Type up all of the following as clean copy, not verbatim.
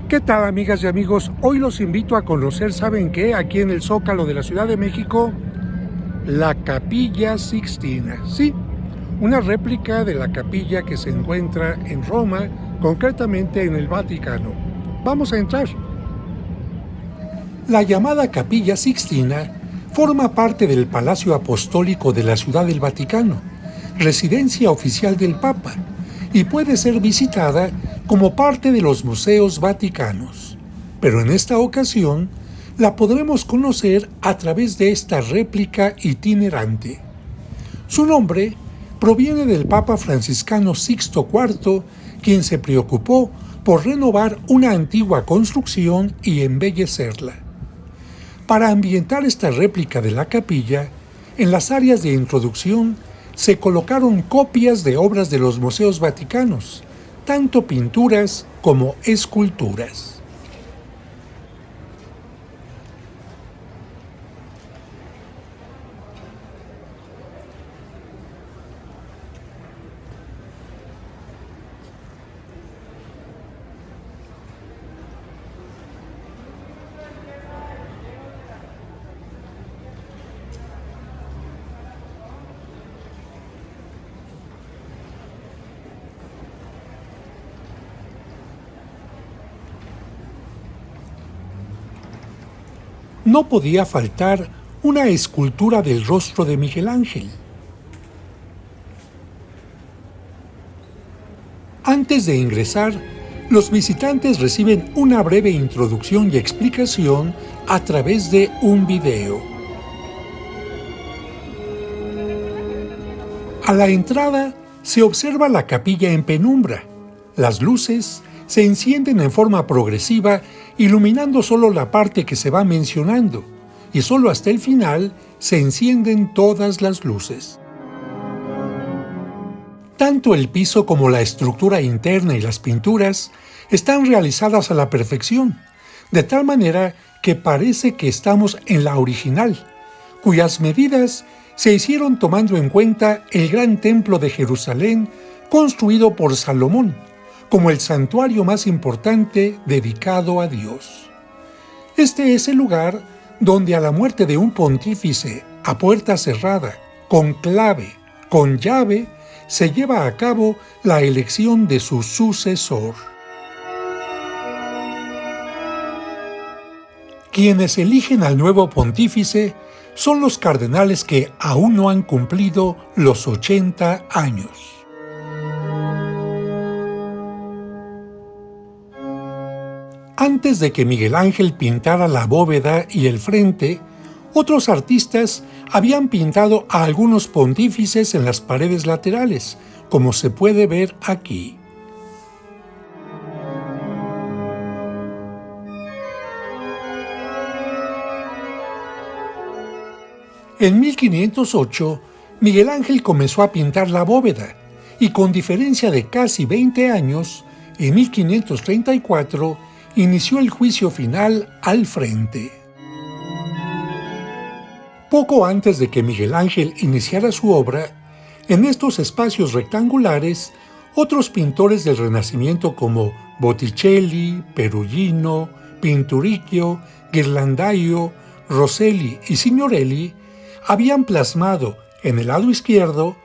¿Qué tal, amigas y amigos? Hoy los invito a conocer, ¿saben qué? Aquí en el Zócalo de la Ciudad de México, la Capilla Sixtina. Sí, una réplica de la capilla que se encuentra en Roma, concretamente en el Vaticano. Vamos a entrar. La llamada Capilla Sixtina forma parte del Palacio Apostólico de la Ciudad del Vaticano, residencia oficial del Papa, y puede ser visitada como parte de los museos vaticanos. Pero en esta ocasión la podremos conocer a través de esta réplica itinerante. Su nombre proviene del Papa franciscano Sixto IV, quien se preocupó por renovar una antigua construcción y embellecerla. Para ambientar esta réplica de la capilla, en las áreas de introducción se colocaron copias de obras de los museos vaticanos, tanto pinturas como esculturas. No podía faltar una escultura del rostro de Miguel Ángel. Antes de ingresar, los visitantes reciben una breve introducción y explicación a través de un video. A la entrada se observa la capilla en penumbra. Las luces se encienden en forma progresiva, iluminando solo la parte que se va mencionando, y solo hasta el final se encienden todas las luces. Tanto el piso como la estructura interna y las pinturas están realizadas a la perfección, de tal manera que parece que estamos en la original, cuyas medidas se hicieron tomando en cuenta el gran templo de Jerusalén construido por Salomón, como el santuario más importante dedicado a Dios. Este es el lugar donde a la muerte de un pontífice a puerta cerrada, con clave, con llave, se lleva a cabo la elección de su sucesor. Quienes eligen al nuevo pontífice son los cardenales que aún no han cumplido los 80 años. Antes de que Miguel Ángel pintara la bóveda y el frente, otros artistas habían pintado a algunos pontífices en las paredes laterales, como se puede ver aquí. En 1508, Miguel Ángel comenzó a pintar la bóveda y, con diferencia de casi 20 años, en 1534, inició el juicio final al frente. Poco antes de que Miguel Ángel iniciara su obra, en estos espacios rectangulares, otros pintores del Renacimiento como Botticelli, Perugino, Pinturicchio, Ghirlandaio, Rosselli y Signorelli habían plasmado en el lado izquierdo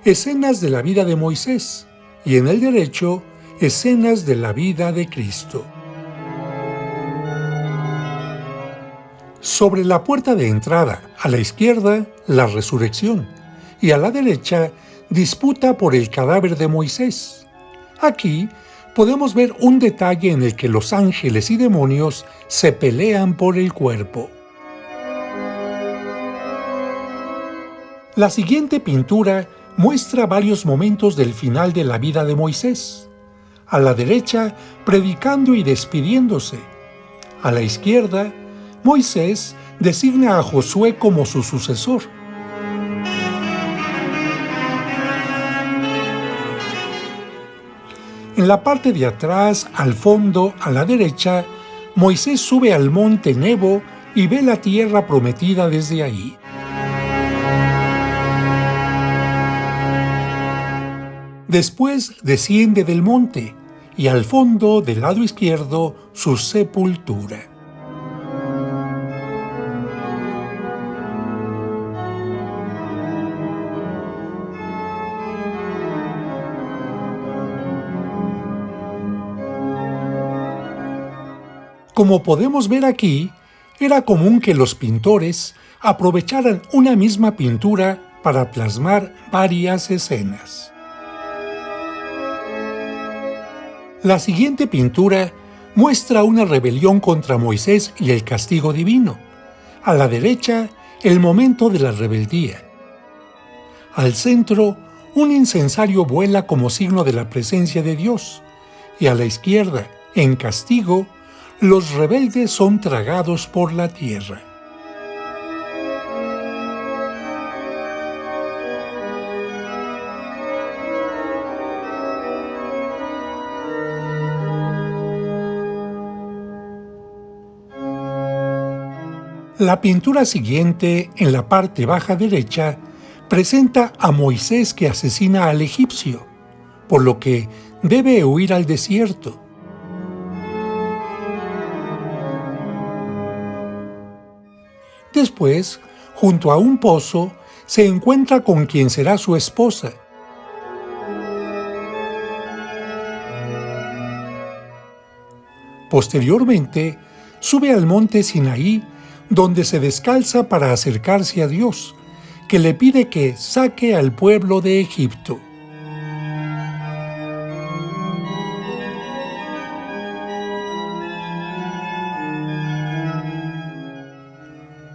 escenas de la vida de Moisés y en el derecho escenas de la vida de Cristo. Sobre la puerta de entrada, a la izquierda, la resurrección, y a la derecha, disputa por el cadáver de Moisés. Aquí podemos ver un detalle en el que los ángeles y demonios se pelean por el cuerpo. La siguiente pintura muestra varios momentos del final de la vida de Moisés. A la derecha, predicando y despidiéndose. A la izquierda, Moisés designa a Josué como su sucesor. En la parte de atrás, al fondo, a la derecha, Moisés sube al monte Nebo y ve la tierra prometida desde ahí. Después desciende del monte y al fondo del lado izquierdo su sepultura. Como podemos ver aquí, era común que los pintores aprovecharan una misma pintura para plasmar varias escenas. La siguiente pintura muestra una rebelión contra Moisés y el castigo divino. A la derecha, el momento de la rebeldía. Al centro, un incensario vuela como signo de la presencia de Dios. Y a la izquierda, en castigo, los rebeldes son tragados por la tierra. La pintura siguiente, en la parte baja derecha, presenta a Moisés que asesina al egipcio, por lo que debe huir al desierto. Después, junto a un pozo, se encuentra con quien será su esposa. Posteriormente, sube al monte Sinaí, donde se descalza para acercarse a Dios, que le pide que saque al pueblo de Egipto.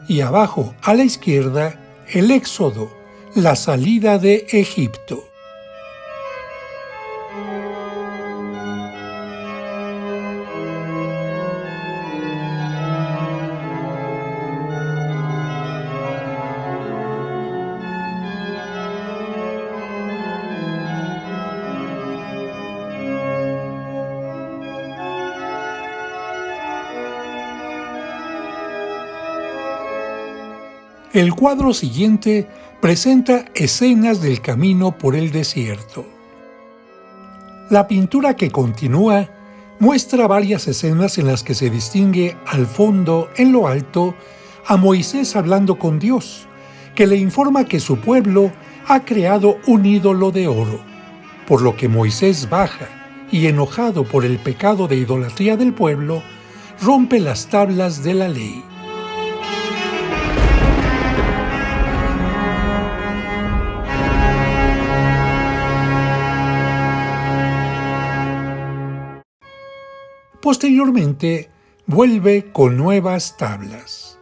Y abajo, a la izquierda, el Éxodo, la salida de Egipto. El cuadro siguiente presenta escenas del camino por el desierto. La pintura que continúa muestra varias escenas en las que se distingue al fondo, en lo alto, a Moisés hablando con Dios, que le informa que su pueblo ha creado un ídolo de oro, por lo que Moisés baja y, enojado por el pecado de idolatría del pueblo, rompe las tablas de la ley. Posteriormente, vuelve con nuevas tablas.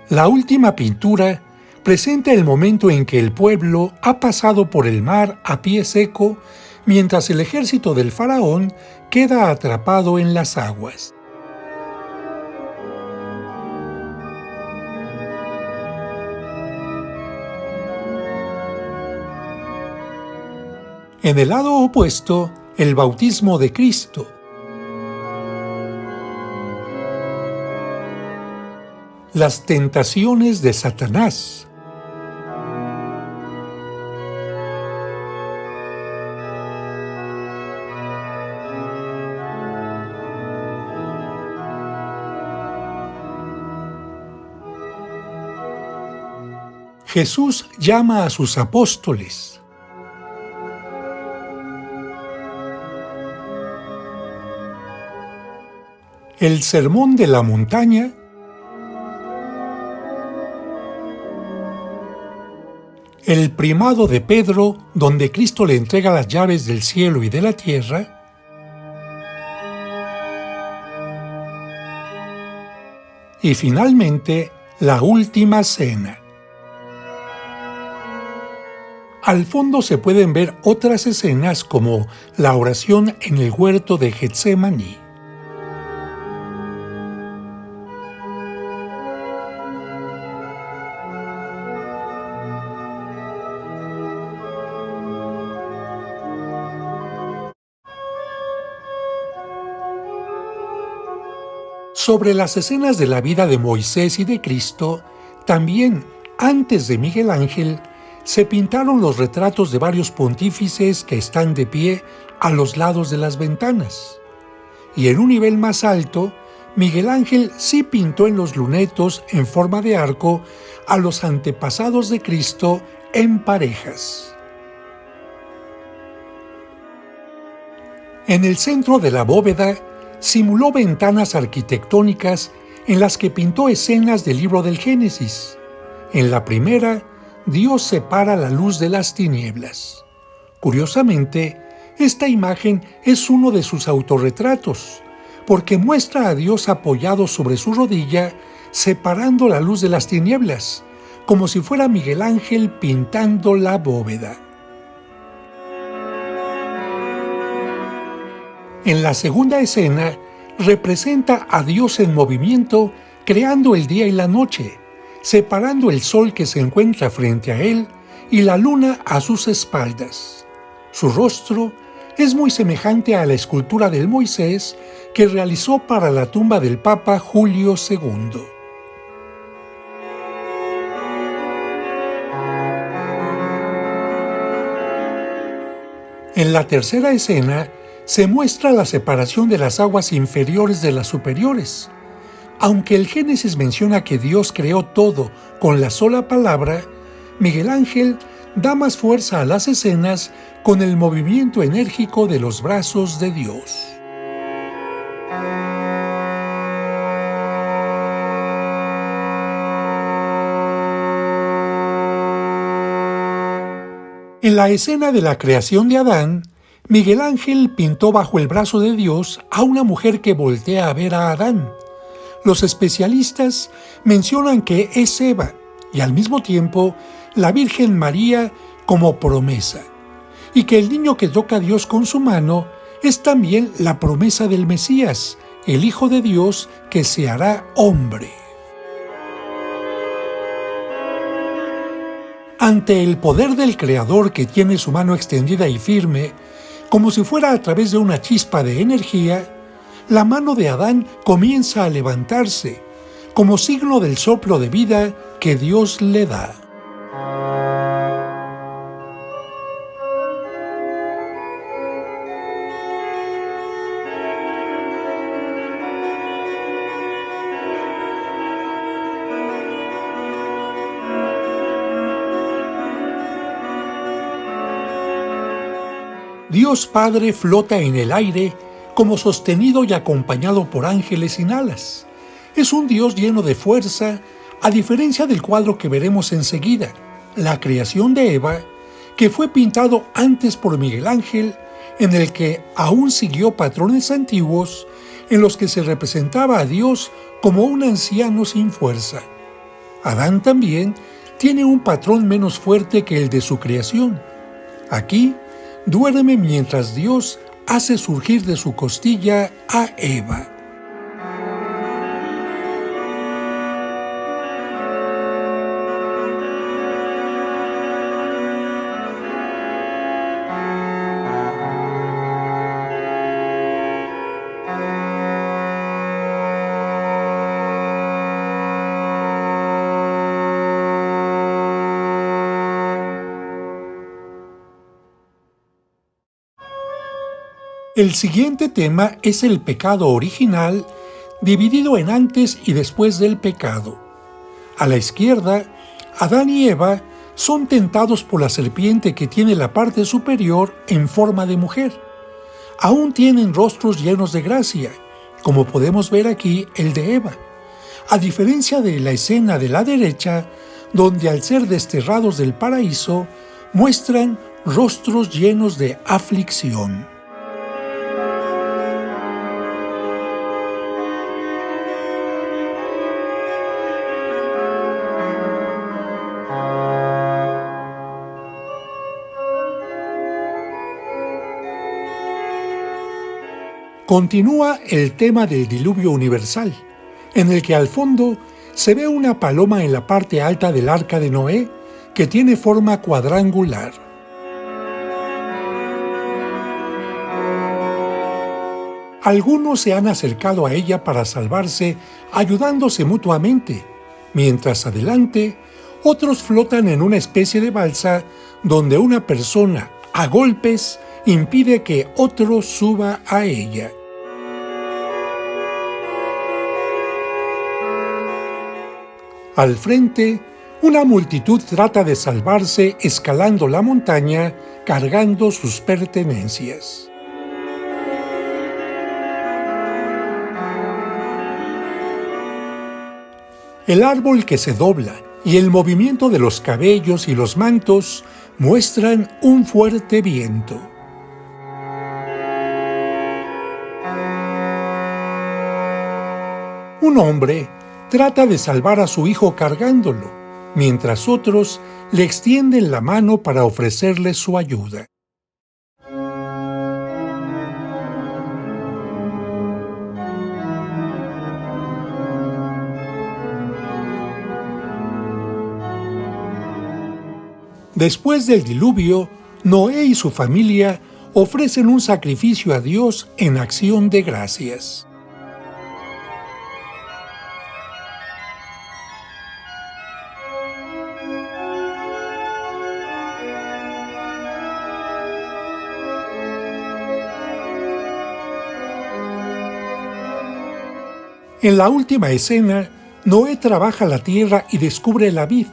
La última pintura presenta el momento en que el pueblo ha pasado por el mar a pie seco, mientras el ejército del faraón queda atrapado en las aguas. En el lado opuesto, el bautismo de Cristo. Las tentaciones de Satanás. Jesús llama a sus apóstoles. El Sermón de la Montaña. El primado de Pedro, donde Cristo le entrega las llaves del cielo y de la tierra. Y finalmente, la última cena. Al fondo se pueden ver otras escenas como la oración en el huerto de Getsemaní. Sobre las escenas de la vida de Moisés y de Cristo, también antes de Miguel Ángel, se pintaron los retratos de varios pontífices que están de pie a los lados de las ventanas. Y en un nivel más alto, Miguel Ángel sí pintó en los lunetos en forma de arco a los antepasados de Cristo en parejas. En el centro de la bóveda simuló ventanas arquitectónicas en las que pintó escenas del libro del Génesis. En la primera, Dios separa la luz de las tinieblas. Curiosamente, esta imagen es uno de sus autorretratos, porque muestra a Dios apoyado sobre su rodilla, separando la luz de las tinieblas, como si fuera Miguel Ángel pintando la bóveda. En la segunda escena, representa a Dios en movimiento, creando el día y la noche, separando el sol que se encuentra frente a él y la luna a sus espaldas. Su rostro es muy semejante a la escultura del Moisés que realizó para la tumba del Papa Julio II. En la tercera escena se muestra la separación de las aguas inferiores de las superiores. Aunque el Génesis menciona que Dios creó todo con la sola palabra, Miguel Ángel da más fuerza a las escenas con el movimiento enérgico de los brazos de Dios. En la escena de la creación de Adán, Miguel Ángel pintó bajo el brazo de Dios a una mujer que voltea a ver a Adán. Los especialistas mencionan que es Eva y al mismo tiempo la Virgen María como promesa, y que el niño que toca a Dios con su mano es también la promesa del Mesías, el Hijo de Dios que se hará hombre. Ante el poder del Creador que tiene su mano extendida y firme, como si fuera a través de una chispa de energía, la mano de Adán comienza a levantarse, como signo del soplo de vida que Dios le da. Dios Padre flota en el aire como sostenido y acompañado por ángeles sin alas. Es un Dios lleno de fuerza, a diferencia del cuadro que veremos enseguida, la creación de Eva, que fue pintado antes por Miguel Ángel, en el que aún siguió patrones antiguos en los que se representaba a Dios como un anciano sin fuerza. Adán también tiene un patrón menos fuerte que el de su creación. Aquí, duerme mientras Dios hace surgir de su costilla a Eva. El siguiente tema es el pecado original, dividido en antes y después del pecado. A la izquierda, Adán y Eva son tentados por la serpiente que tiene la parte superior en forma de mujer. Aún tienen rostros llenos de gracia, como podemos ver aquí el de Eva, a diferencia de la escena de la derecha, donde al ser desterrados del paraíso, muestran rostros llenos de aflicción. Continúa el tema del diluvio universal, en el que al fondo se ve una paloma en la parte alta del arca de Noé que tiene forma cuadrangular. Algunos se han acercado a ella para salvarse ayudándose mutuamente, mientras adelante otros flotan en una especie de balsa donde una persona, a golpes, impide que otro suba a ella. Al frente, una multitud trata de salvarse escalando la montaña, cargando sus pertenencias. El árbol que se dobla y el movimiento de los cabellos y los mantos muestran un fuerte viento. Un hombre trata de salvar a su hijo cargándolo, mientras otros le extienden la mano para ofrecerle su ayuda. Después del diluvio, Noé y su familia ofrecen un sacrificio a Dios en acción de gracias. En la última escena, Noé trabaja la tierra y descubre la vid,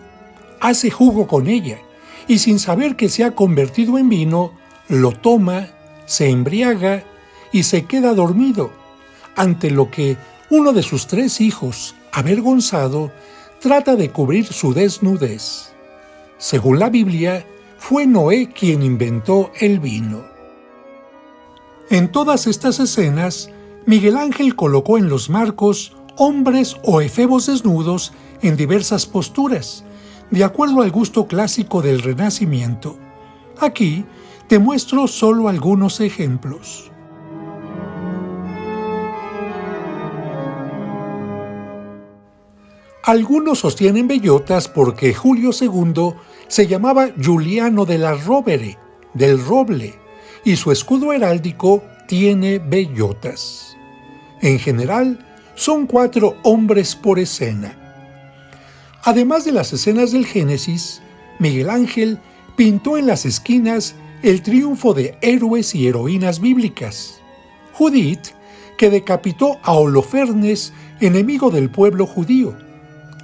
hace jugo con ella, y sin saber que se ha convertido en vino, lo toma, se embriaga y se queda dormido, ante lo que uno de sus 3 hijos, avergonzado, trata de cubrir su desnudez. Según la Biblia, fue Noé quien inventó el vino. En todas estas escenas, Miguel Ángel colocó en los marcos hombres o efebos desnudos en diversas posturas, de acuerdo al gusto clásico del Renacimiento. Aquí te muestro solo algunos ejemplos. Algunos sostienen bellotas porque Julio II se llamaba Juliano de la Rovere, del roble, y su escudo heráldico tiene bellotas. En general, son 4 hombres por escena. Además de las escenas del Génesis, Miguel Ángel pintó en las esquinas el triunfo de héroes y heroínas bíblicas. Judith, que decapitó a Holofernes, enemigo del pueblo judío.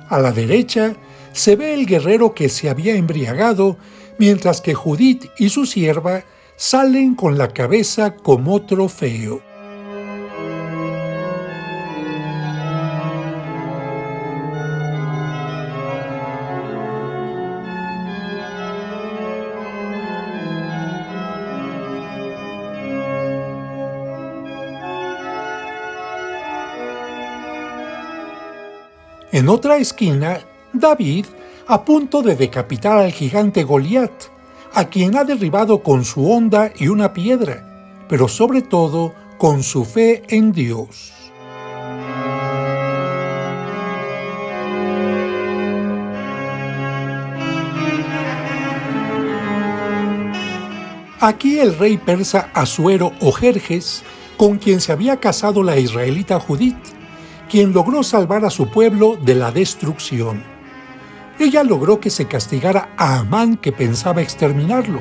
A la derecha se ve el guerrero que se había embriagado, mientras que Judith y su sierva salen con la cabeza como trofeo. En otra esquina, David, a punto de decapitar al gigante Goliat, a quien ha derribado con su honda y una piedra, pero sobre todo con su fe en Dios. Aquí el rey persa Asuero o Jerjes, con quien se había casado la israelita Judith, quien logró salvar a su pueblo de la destrucción. Ella logró que se castigara a Amán, que pensaba exterminarlo,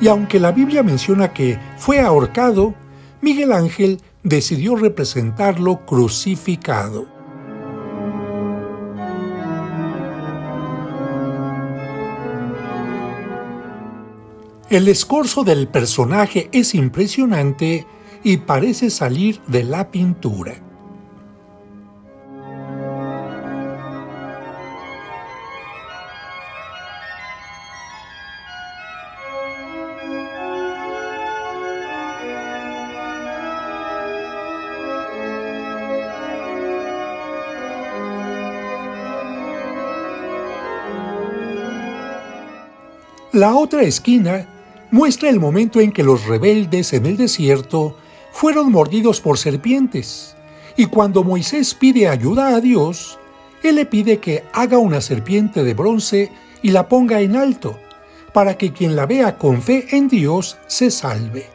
y aunque la Biblia menciona que fue ahorcado, Miguel Ángel decidió representarlo crucificado. El escorzo del personaje es impresionante y parece salir de la pintura. La otra esquina muestra el momento en que los rebeldes en el desierto fueron mordidos por serpientes, y cuando Moisés pide ayuda a Dios, Él le pide que haga una serpiente de bronce y la ponga en alto, para que quien la vea con fe en Dios se salve.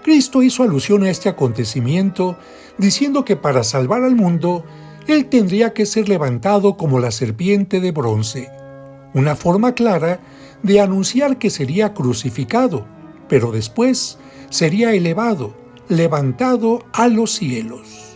Cristo hizo alusión a este acontecimiento, diciendo que para salvar al mundo, Él tendría que ser levantado como la serpiente de bronce, una forma clara de anunciar que sería crucificado, pero después sería elevado, levantado a los cielos.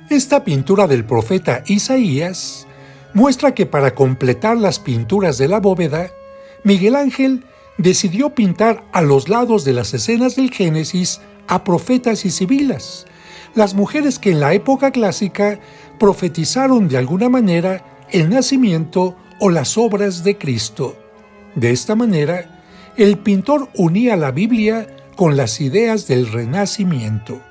Esta pintura del profeta Isaías muestra que para completar las pinturas de la bóveda, Miguel Ángel decidió pintar a los lados de las escenas del Génesis a profetas y sibilas, las mujeres que en la época clásica profetizaron de alguna manera el nacimiento o las obras de Cristo. De esta manera, el pintor unía la Biblia con las ideas del Renacimiento.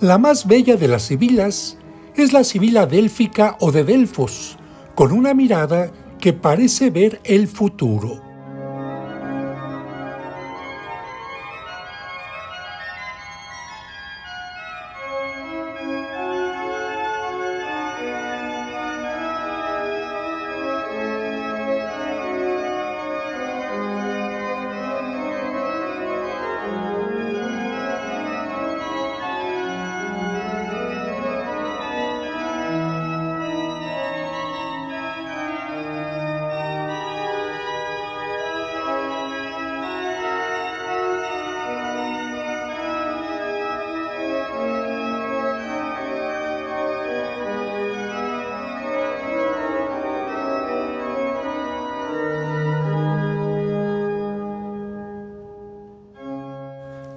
La más bella de las sibilas es la sibila délfica o de Delfos, con una mirada que parece ver el futuro.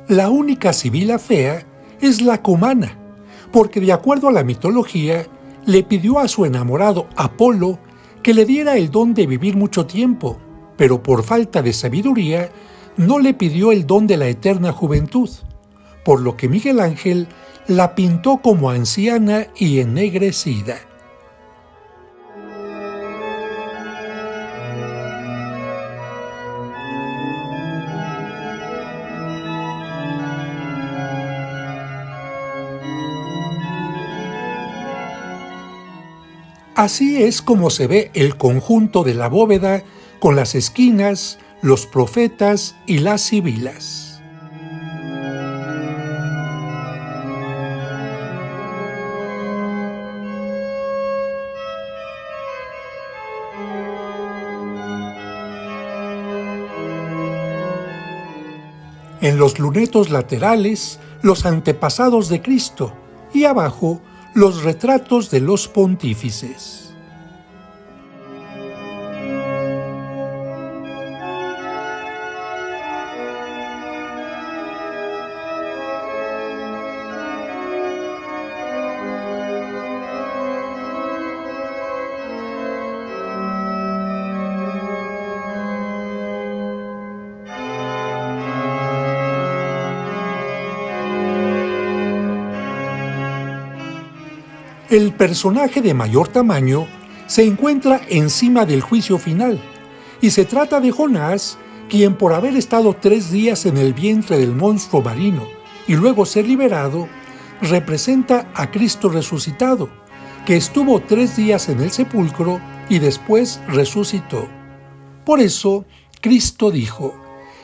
La única sibila fea es la cumana, porque de acuerdo a la mitología, le pidió a su enamorado Apolo que le diera el don de vivir mucho tiempo, pero por falta de sabiduría no le pidió el don de la eterna juventud, por lo que Miguel Ángel la pintó como anciana y ennegrecida. Así es como se ve el conjunto de la bóveda con las esquinas, los profetas y las sibilas. En los lunetos laterales, los antepasados de Cristo, y abajo, los retratos de los pontífices. El personaje de mayor tamaño se encuentra encima del juicio final, y se trata de Jonás, quien por haber estado 3 días en el vientre del monstruo marino y luego ser liberado, representa a Cristo resucitado, que estuvo 3 días en el sepulcro y después resucitó. Por eso, Cristo dijo: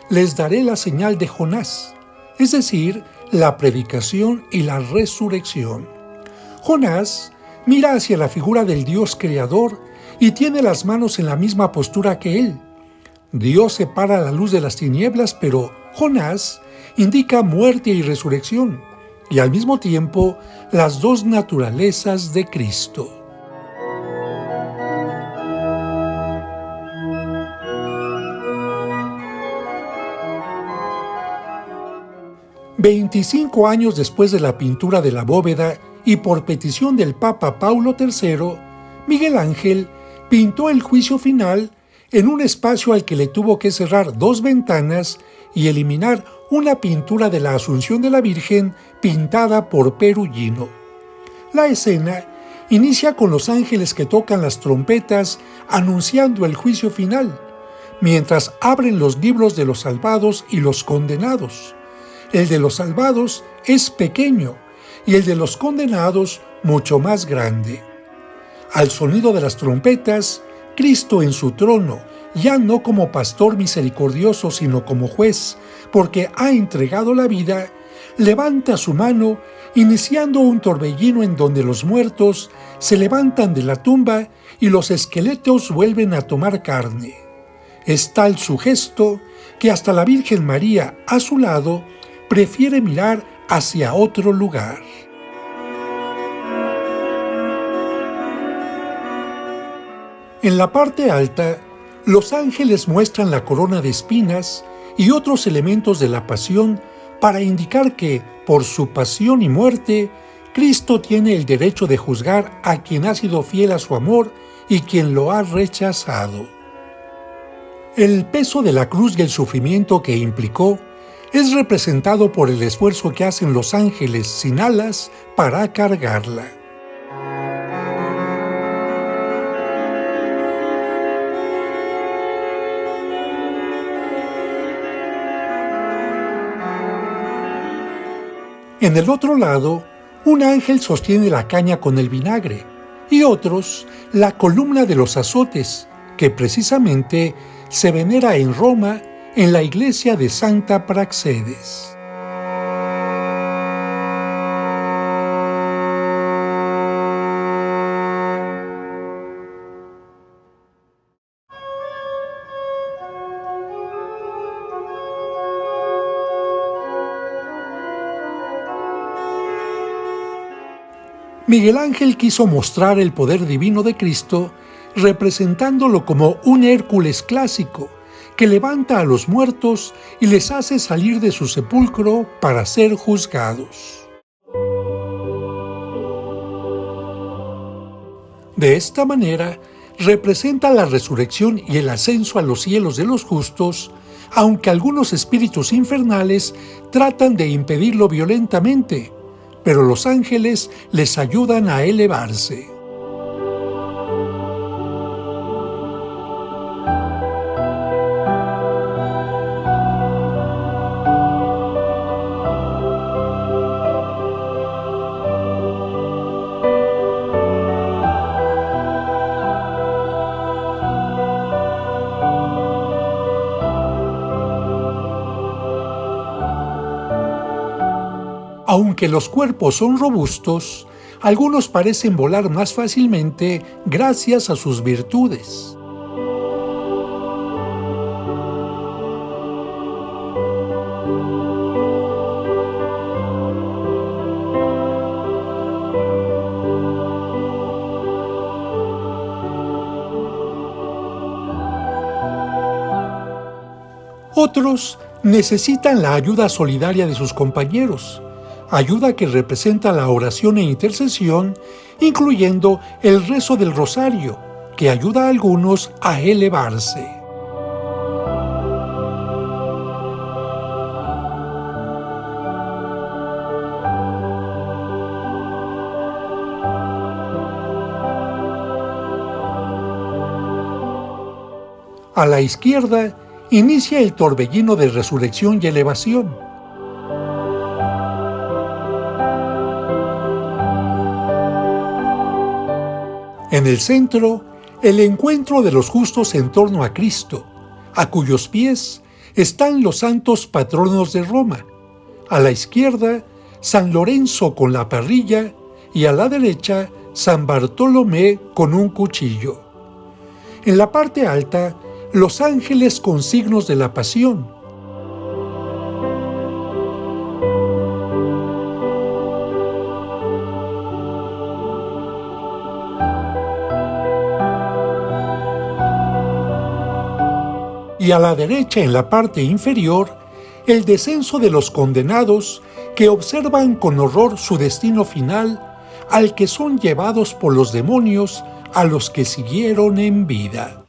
«Les daré la señal de Jonás», es decir, la predicación y la resurrección. Jonás mira hacia la figura del Dios creador y tiene las manos en la misma postura que él. Dios separa la luz de las tinieblas, pero Jonás indica muerte y resurrección, y al mismo tiempo las dos naturalezas de Cristo. «25 años después de la pintura de la bóveda y por petición del Papa Paulo III, Miguel Ángel pintó el juicio final en un espacio al que le tuvo que cerrar 2 ventanas y eliminar una pintura de la Asunción de la Virgen pintada por Perugino. La escena inicia con los ángeles que tocan las trompetas anunciando el juicio final, mientras abren los libros de los salvados y los condenados. El de los salvados es pequeño y el de los condenados mucho más grande. Al sonido de las trompetas, Cristo en su trono, ya no como pastor misericordioso, sino como juez, porque ha entregado la vida, levanta su mano, iniciando un torbellino en donde los muertos se levantan de la tumba y los esqueletos vuelven a tomar carne. Es tal su gesto que hasta la Virgen María, a su lado, prefiere mirar hacia otro lugar. En la parte alta, los ángeles muestran la corona de espinas y otros elementos de la pasión para indicar que, por su pasión y muerte, Cristo tiene el derecho de juzgar a quien ha sido fiel a su amor y quien lo ha rechazado. El peso de la cruz y el sufrimiento que implicó es representado por el esfuerzo que hacen los ángeles sin alas para cargarla. En el otro lado, un ángel sostiene la caña con el vinagre y otros la columna de los azotes, que precisamente se venera en Roma en la iglesia de Santa Praxedes. Miguel Ángel quiso mostrar el poder divino de Cristo representándolo como un Hércules clásico que levanta a los muertos y les hace salir de su sepulcro para ser juzgados. De esta manera, representa la resurrección y el ascenso a los cielos de los justos, aunque algunos espíritus infernales tratan de impedirlo violentamente, pero los ángeles les ayudan a elevarse. Aunque los cuerpos son robustos, algunos parecen volar más fácilmente gracias a sus virtudes. Otros necesitan la ayuda solidaria de sus compañeros, ayuda que representa la oración e intercesión, incluyendo el rezo del rosario, que ayuda a algunos a elevarse. A la izquierda inicia el torbellino de resurrección y elevación. En el centro, el encuentro de los justos en torno a Cristo, a cuyos pies están los santos patronos de Roma, A la izquierda, San Lorenzo con la parrilla y a la derecha, San Bartolomé con un cuchillo. En la parte alta, los ángeles con signos de la pasión. Y a la derecha, en la parte inferior, el descenso de los condenados que observan con horror su destino final, al que son llevados por los demonios a los que siguieron en vida.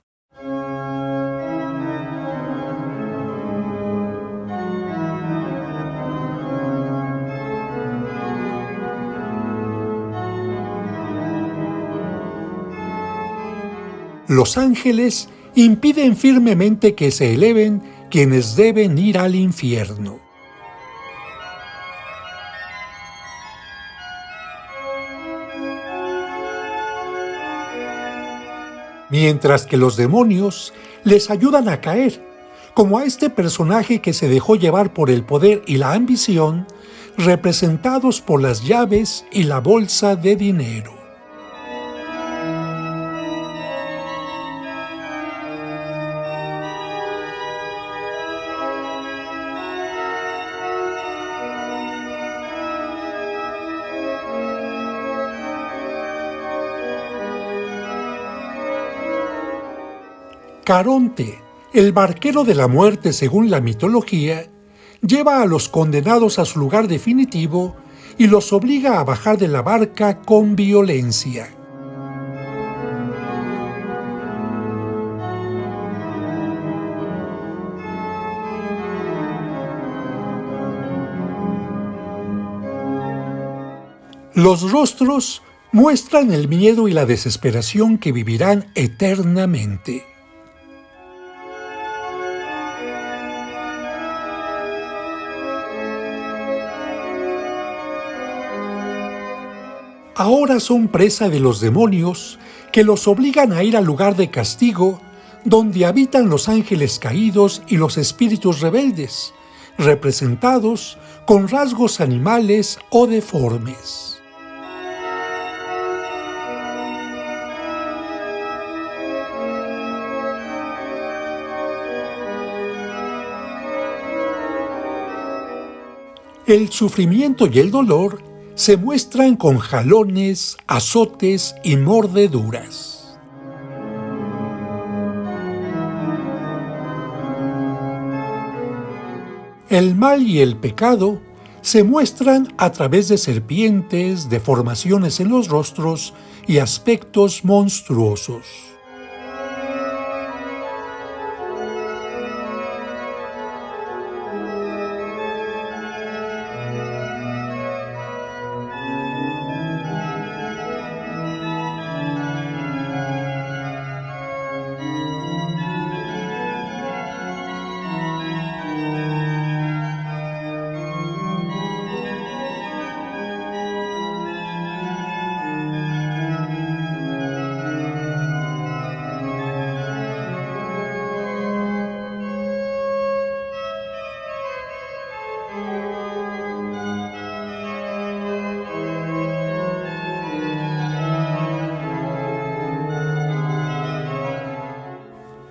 Los ángeles impiden firmemente que se eleven quienes deben ir al infierno. Mientras que los demonios les ayudan a caer, como a este personaje que se dejó llevar por el poder y la ambición, representados por las llaves y la bolsa de dinero. Caronte, el barquero de la muerte según la mitología, lleva a los condenados a su lugar definitivo y los obliga a bajar de la barca con violencia. Los rostros muestran el miedo y la desesperación que vivirán eternamente. Ahora son presa de los demonios que los obligan a ir al lugar de castigo donde habitan los ángeles caídos y los espíritus rebeldes, representados con rasgos animales o deformes. El sufrimiento y el dolor se muestran con jalones, azotes y mordeduras. El mal y el pecado se muestran a través de serpientes, deformaciones en los rostros y aspectos monstruosos.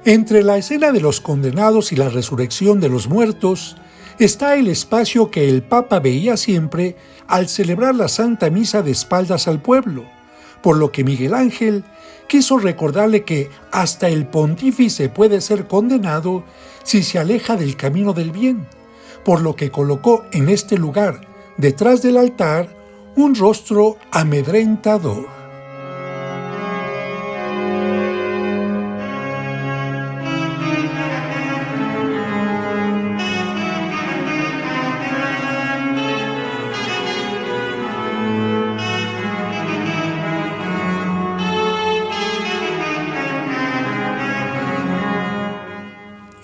Entre la escena de los condenados y la resurrección de los muertos está el espacio que el Papa veía siempre al celebrar la Santa Misa de espaldas al pueblo, por lo que Miguel Ángel quiso recordarle que hasta el pontífice puede ser condenado si se aleja del camino del bien, por lo que colocó en este lugar, detrás del altar, un rostro amedrentador.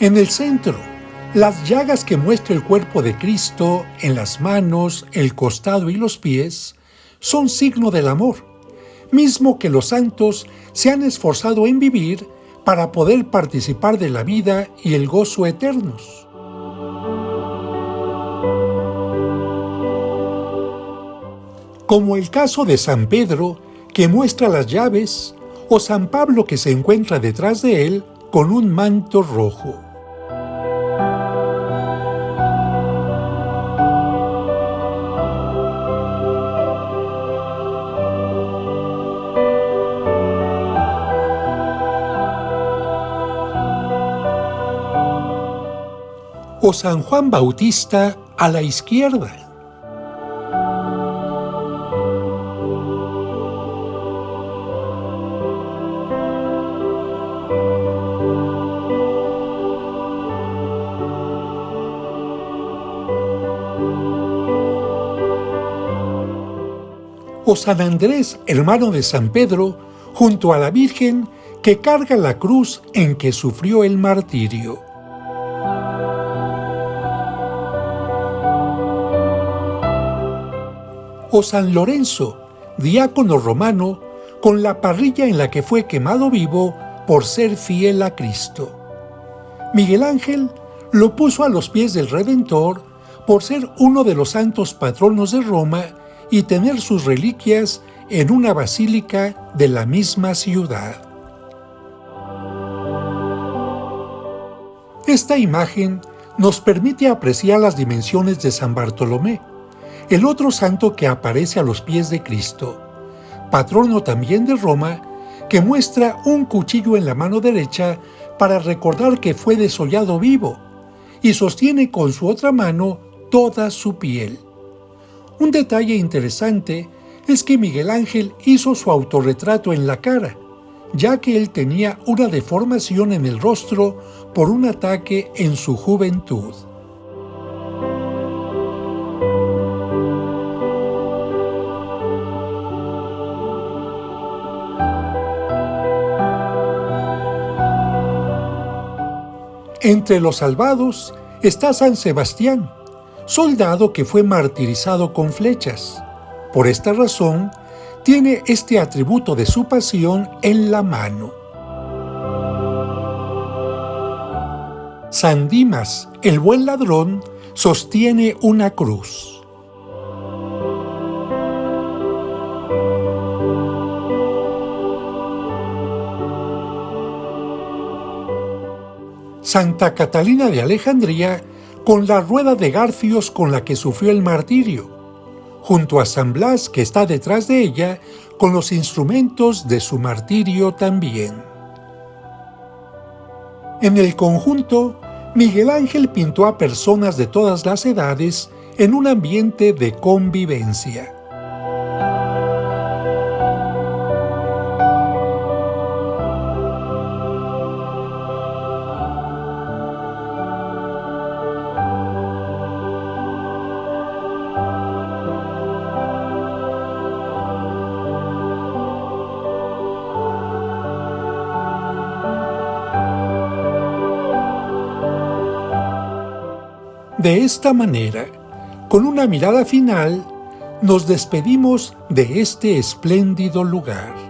En el centro, las llagas que muestra el cuerpo de Cristo en las manos, el costado y los pies son signo del amor, mismo que los santos se han esforzado en vivir para poder participar de la vida y el gozo eternos. como el caso de San Pedro, que muestra las llaves, o San Pablo que se encuentra detrás de él con un manto rojo. O San Juan Bautista a la izquierda. O San Andrés, hermano de San Pedro, junto a la Virgen que carga la cruz en que sufrió el martirio. O San Lorenzo, diácono romano, con la parrilla en la que fue quemado vivo por ser fiel a Cristo. Miguel Ángel lo puso a los pies del Redentor por ser uno de los santos patronos de Roma y tener sus reliquias en una basílica de la misma ciudad. Esta imagen nos permite apreciar las dimensiones de San Bartolomé, el otro santo que aparece a los pies de Cristo, patrono también de Roma, que muestra un cuchillo en la mano derecha para recordar que fue desollado vivo, y sostiene con su otra mano toda su piel. Un detalle interesante es que Miguel Ángel hizo su autorretrato en la cara, ya que él tenía una deformación en el rostro por un ataque en su juventud. Entre los salvados está San Sebastián, soldado que fue martirizado con flechas. Por esta razón, tiene este atributo de su pasión en la mano. San Dimas, el buen ladrón, sostiene una cruz. Santa Catalina de Alejandría, con la rueda de garfios con la que sufrió el martirio, junto a San Blas, que está detrás de ella, con los instrumentos de su martirio también. En el conjunto, Miguel Ángel pintó a personas de todas las edades en un ambiente de convivencia. De esta manera, con una mirada final, nos despedimos de este espléndido lugar.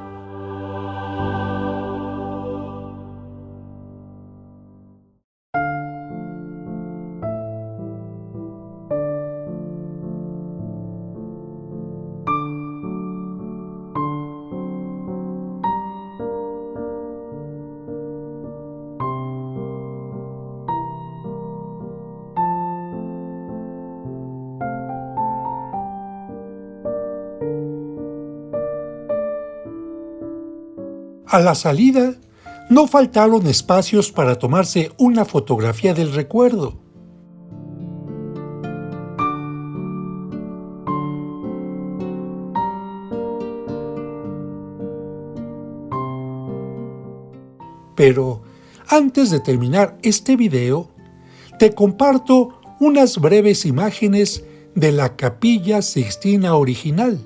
A la salida, no faltaron espacios para tomarse una fotografía del recuerdo. Pero antes de terminar este video, te comparto unas breves imágenes de la Capilla Sixtina original,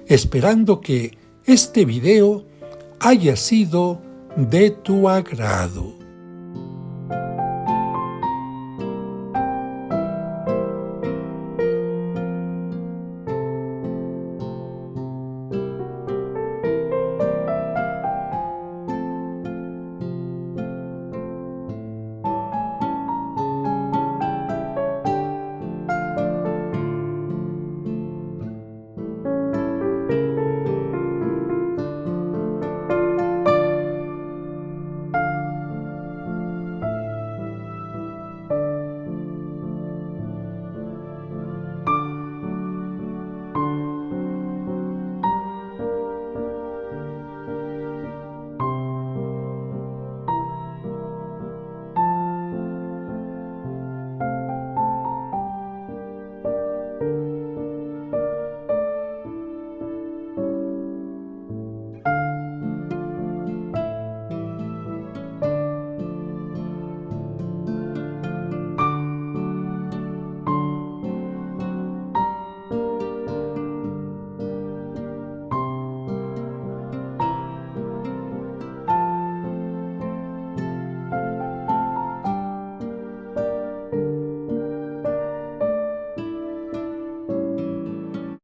esperando que este video haya sido de tu agrado.